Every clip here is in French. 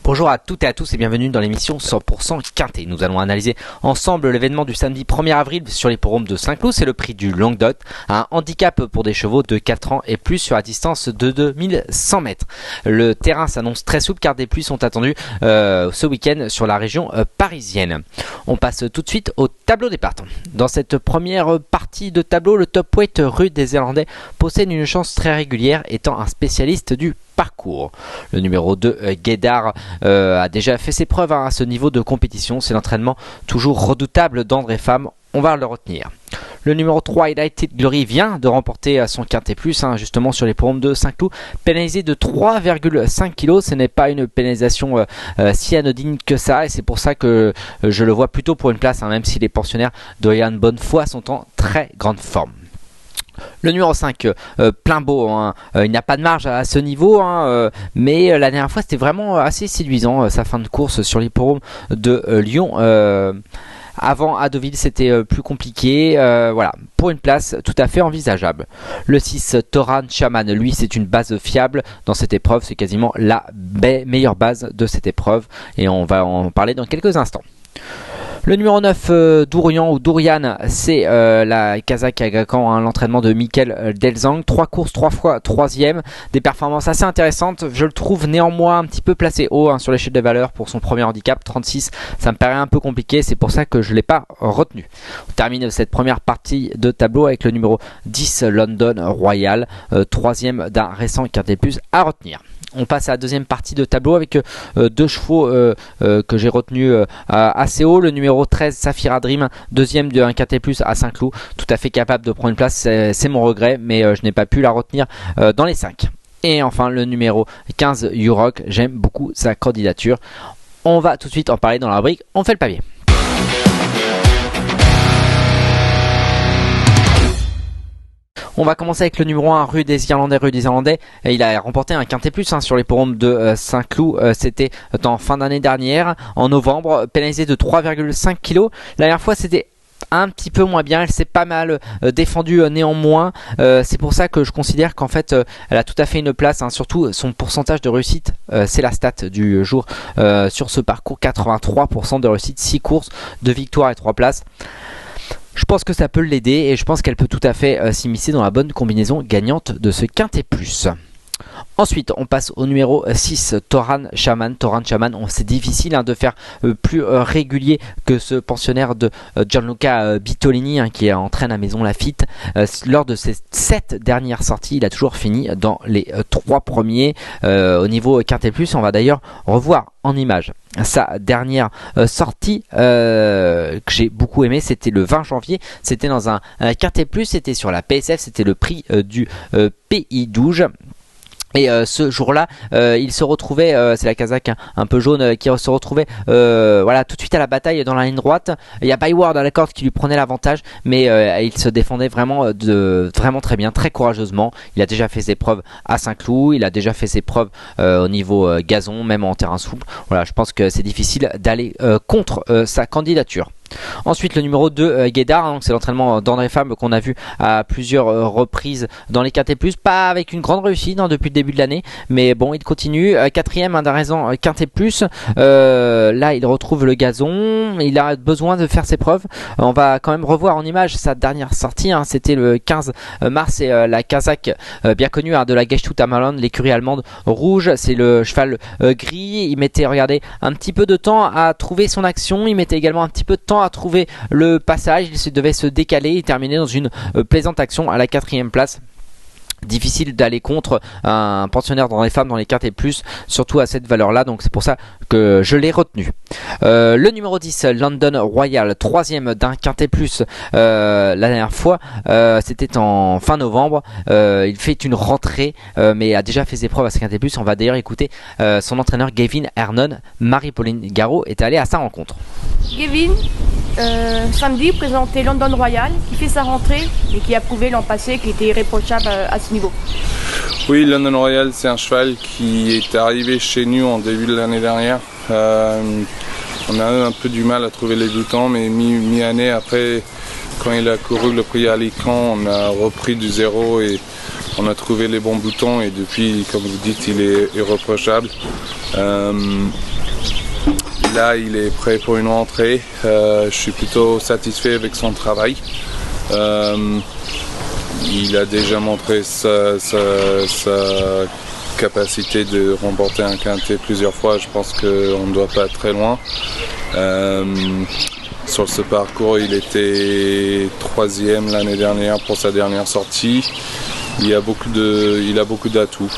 Bonjour à toutes et à tous et bienvenue dans l'émission 100% Quintet. Nous allons analyser ensemble l'événement du samedi 1er avril sur l'hippodrome de Saint-Cloud. C'est le prix du Languedoc, un handicap pour des chevaux de 4 ans et plus sur la distance de 2100 mètres. Le terrain s'annonce très souple car des pluies sont attendues ce week-end sur la région parisienne. On passe tout de suite au tableau des partants. Dans cette première partie de tableau, le top weight Rude des Zélandais possède une chance très régulière étant un spécialiste du parcours. Le numéro 2, Guédard, a déjà fait ses preuves à ce niveau de compétition. C'est l'entraînement toujours redoutable d'André Femme. On va le retenir. Le numéro 3, United Glory, vient de remporter son Quintet Plus, justement sur les programmes de Saint-Cloud, pénalisé de 3,5 kg. Ce n'est pas une pénalisation si anodine que ça, et c'est pour ça que je le vois plutôt pour une place, même si les pensionnaires de Yann Bonnefoy sont en très grande forme. Le numéro 5, plein beau, il n'y a pas de marge à ce niveau, mais la dernière fois c'était vraiment assez séduisant, sa fin de course sur l'hippodrome de Lyon. Avant à Deauville c'était plus compliqué, voilà, pour une place tout à fait envisageable. Le 6, Toran Shaman, lui c'est une base fiable dans cette épreuve, c'est quasiment la meilleure base de cette épreuve et on va en parler dans quelques instants. Le numéro 9, Dourian ou Dourian, c'est la Kazakh Agacan, l'entraînement de Michael Delzang. 3 courses, 3 fois 3e, des performances assez intéressantes. Je le trouve néanmoins un petit peu placé haut sur l'échelle des valeurs pour son premier handicap, 36. Ça me paraît un peu compliqué, c'est pour ça que je ne l'ai pas retenu. On termine cette première partie de tableau avec le numéro 10, London Royal, 3e d'un récent Quintet Plus à retenir. On passe à la deuxième partie de tableau avec deux chevaux que j'ai retenus assez haut. Le numéro 13, Safira Dream, deuxième d'un Quintet Plus à Saint-Cloud, tout à fait capable de prendre une place, c'est mon regret, mais je n'ai pas pu la retenir dans les 5. Et enfin le numéro 15, U-Rock, j'aime beaucoup sa candidature. On va tout de suite en parler dans la rubrique On fait le papier. On va commencer avec le numéro 1, Rude des Irlandais. Il a remporté un Quintet Plus sur les programmes de Saint-Cloud. C'était en fin d'année dernière, en novembre, pénalisé de 3,5 kg. La dernière fois, c'était un petit peu moins bien, elle s'est pas mal défendue néanmoins, c'est pour ça que je considère qu'en fait elle a tout à fait une place, surtout son pourcentage de réussite, c'est la stat du jour sur ce parcours, 83% de réussite, 6 courses, 2 victoires et 3 places. Je pense que ça peut l'aider et je pense qu'elle peut tout à fait s'immiscer dans la bonne combinaison gagnante de ce Quintet Plus. Ensuite, on passe au numéro 6, Toran Shaman, c'est difficile de faire plus régulier que ce pensionnaire de Gianluca Bitolini qui entraîne à Maison Lafitte. Lors de ses 7 dernières sorties, il a toujours fini dans les 3 premiers. Au niveau Quintet Plus, on va d'ailleurs revoir en image sa dernière sortie que j'ai beaucoup aimé, c'était le 20 janvier, c'était dans un Quintet Plus, c'était sur la PSF, c'était le prix du Pays d'Ouge. Et ce jour-là, il se retrouvait, c'est la Kazakh un peu jaune qui se retrouvait voilà, tout de suite à la bataille dans la ligne droite. Il y a Byward à la corde qui lui prenait l'avantage, mais il se défendait vraiment très bien, très courageusement. Il a déjà fait ses preuves à Saint-Cloud, il a déjà fait ses preuves au niveau gazon, même en terrain souple. Voilà, je pense que c'est difficile d'aller contre sa candidature. Ensuite le numéro 2, Guédard, c'est l'entraînement d'André Femme qu'on a vu à plusieurs reprises dans les Quintet Plus, pas avec une grande réussite depuis le début de l'année, mais bon il continue, 4e d'un raison Quintet Plus, là il retrouve le gazon, il a besoin de faire ses preuves. On va quand même revoir en image sa dernière sortie, c'était le 15 mars, et la Kazakh bien connue de la Geshtut Amaland, l'écurie allemande rouge, c'est le cheval gris. Il mettait, regardez, un petit peu de temps à trouver son action, il mettait également un petit peu de temps à trouver le passage, il devait se décaler et terminer dans une plaisante action à la 4e place. Difficile d'aller contre un pensionnaire dans les femmes dans les Quintet Plus, surtout à cette valeur là, donc c'est pour ça que je l'ai retenu. Le numéro 10, London Royal, 3e d'un Quintet Plus la dernière fois, c'était en fin novembre. Il fait une rentrée mais a déjà fait ses preuves à ce Quintet Plus. On va d'ailleurs écouter son entraîneur Gavin Hernon. Marie-Pauline Garot est allée à sa rencontre. Gavin, samedi, présentait London Royal qui fait sa rentrée et qui a prouvé l'an passé qu'il était irréprochable à ce niveau. Oui, London Royal, c'est un cheval qui est arrivé chez nous en début de l'année dernière. On a eu un peu du mal à trouver les boutons, mais mi-année après, quand il a couru le prix à Alicante, on a repris du zéro et on a trouvé les bons boutons et depuis, comme vous dites, il est irréprochable. Là, il est prêt pour une rentrée. Je suis plutôt satisfait avec son travail. Il a déjà montré sa capacité de remporter un quintet plusieurs fois. Je pense qu'on ne doit pas être très loin. Sur ce parcours, il était 3e l'année dernière pour sa dernière sortie. Il a beaucoup d'atouts.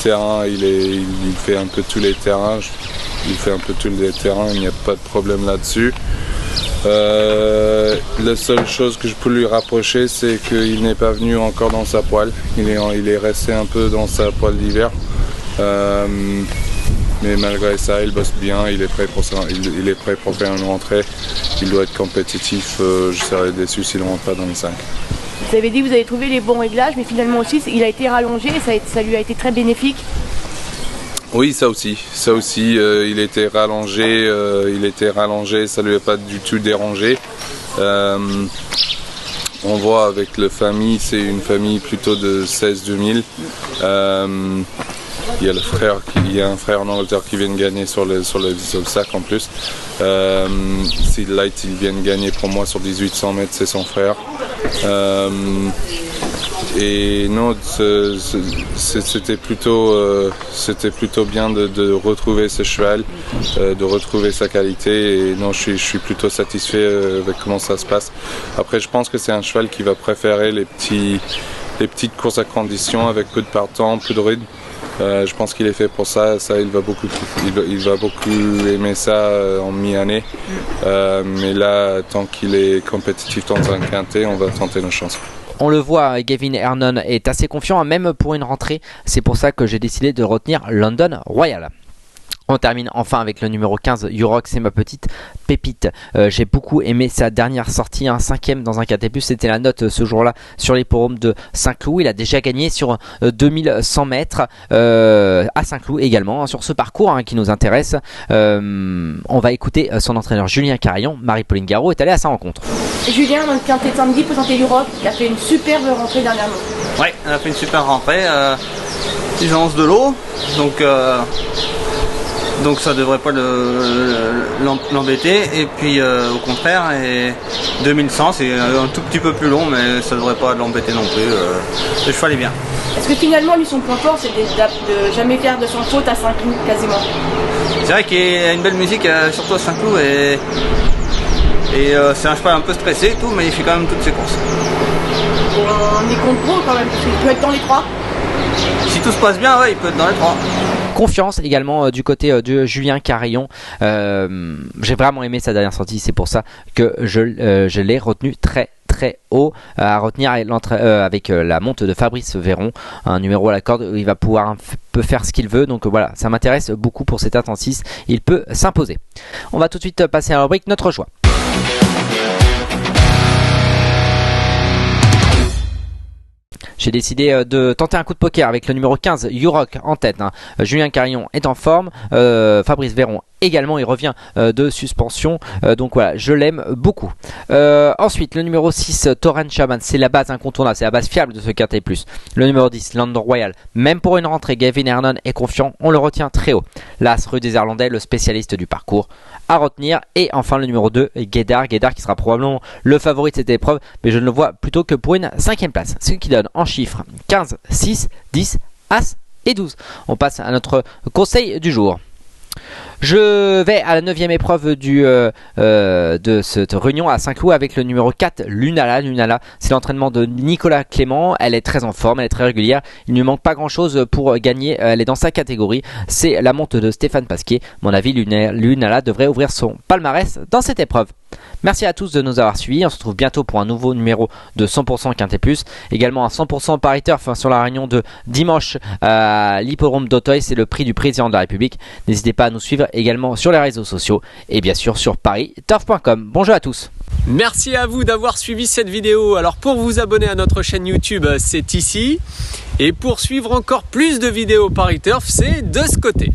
Terrain, il fait un peu tous les terrains. Il fait un peu tous les terrains, il n'y a pas de problème là-dessus. La seule chose que je peux lui rapprocher, c'est qu'il n'est pas venu encore dans sa poêle. Il est resté un peu dans sa poêle d'hiver. Mais malgré ça, il bosse bien, il est prêt pour ça, il est prêt pour faire une rentrée. Il doit être compétitif, je serais déçu s'il ne rentre pas dans les 5. Vous avez dit que vous avez trouvé les bons réglages, mais finalement aussi, il a été rallongé et ça lui a été très bénéfique. Oui, ça aussi, il était rallongé, ça lui a pas du tout dérangé. On voit avec la famille, c'est une famille plutôt de 16-2000. Il y a un frère en Angleterre qui vient de gagner sur le sac en plus. Seed Light, il vient de gagner pour moi sur 1800 mètres, c'est son frère. Et non, c'était plutôt bien de retrouver ce cheval, de retrouver sa qualité. Et non, je suis plutôt satisfait avec comment ça se passe. Après, je pense que c'est un cheval qui va préférer les petites courses à condition avec peu de partants, peu de rides. Je pense qu'il est fait pour ça. Il va beaucoup aimer ça en mi-année. Mais là, tant qu'il est compétitif dans un quintet, on va tenter nos chances. On le voit, Gavin Hernon est assez confiant, même pour une rentrée. C'est pour ça que j'ai décidé de retenir London Royal. On termine enfin avec le numéro 15, Uroc, c'est ma petite pépite. J'ai beaucoup aimé sa dernière sortie, un 5e dans un quintet plus. C'était la note ce jour-là sur l'hippodrome de Saint-Cloud. Il a déjà gagné sur 2100 mètres à Saint-Cloud également, sur ce parcours qui nous intéresse. On va écouter son entraîneur Julien Carillon. Marie-Pauline Garot est allée à sa rencontre. Julien, dans le quintet de samedi, présentait Uroc, qui a fait une superbe rentrée dernièrement. Oui, elle a fait une super rentrée. Ils lancent de l'eau, donc ça devrait pas l'embêter. Et puis au contraire, 2100 c'est un tout petit peu plus long, mais ça devrait pas l'embêter non plus. Le cheval est bien. Est-ce que finalement, lui, son point fort, c'est de jamais faire de sans faute à Saint-Cloud quasiment? C'est vrai qu'il y a une belle musique, surtout à Saint-Cloud, et c'est un cheval un peu stressé et tout, mais il fait quand même toutes ses courses. On est contre pro quand même, parce qu'il peut être dans les 3. Si tout se passe bien, ouais, il peut être dans les 3. Confiance également du côté de Julien Carillon. J'ai vraiment aimé sa dernière sortie, c'est pour ça que je l'ai retenu très haut, à retenir avec la monte de Fabrice Véron, un numéro à la corde où il va pouvoir peut faire ce qu'il veut. Donc voilà, ça m'intéresse beaucoup pour cet Intensis, il peut s'imposer. On va tout de suite passer à la rubrique Notre choix. J'ai décidé de tenter un coup de poker avec le numéro 15, Uroc en tête. Julien Carillon est en forme, Fabrice Véron également, il revient de suspension, donc voilà, je l'aime beaucoup. Ensuite, le numéro 6, Torren Chaban, c'est la base incontournable, c'est la base fiable de ce quintet plus. Le numéro 10, London Royal, même pour une rentrée, Gavin Hernon est confiant, on le retient très haut. L'As, Rue des Irlandais, le spécialiste du parcours à retenir. Et enfin le numéro 2, Guédard qui sera probablement le favori de cette épreuve, mais je ne le vois plutôt que pour une 5e place, ce qui donne en chiffres 15, 6, 10, As et 12. On passe à notre conseil du jour. Je vais à la 9e épreuve de cette réunion à Saint-Cloud avec le numéro 4, Lunala. Lunala, c'est l'entraînement de Nicolas Clément. Elle est très en forme, elle est très régulière. Il ne lui manque pas grand-chose pour gagner. Elle est dans sa catégorie. C'est la monte de Stéphane Pasquier. À mon avis, Lunala devrait ouvrir son palmarès dans cette épreuve. Merci à tous de nous avoir suivis. On se retrouve bientôt pour un nouveau numéro de 100% Quintet Plus. Également un 100% Paris Turf sur la réunion de dimanche à l'hippodrome d'Auteuil. C'est le prix du président de la République. N'hésitez pas à nous suivre également sur les réseaux sociaux et bien sûr sur paristurf.com. Bonjour à tous. Merci à vous d'avoir suivi cette vidéo. Alors pour vous abonner à notre chaîne YouTube, c'est ici. Et pour suivre encore plus de vidéos Paris Turf, c'est de ce côté.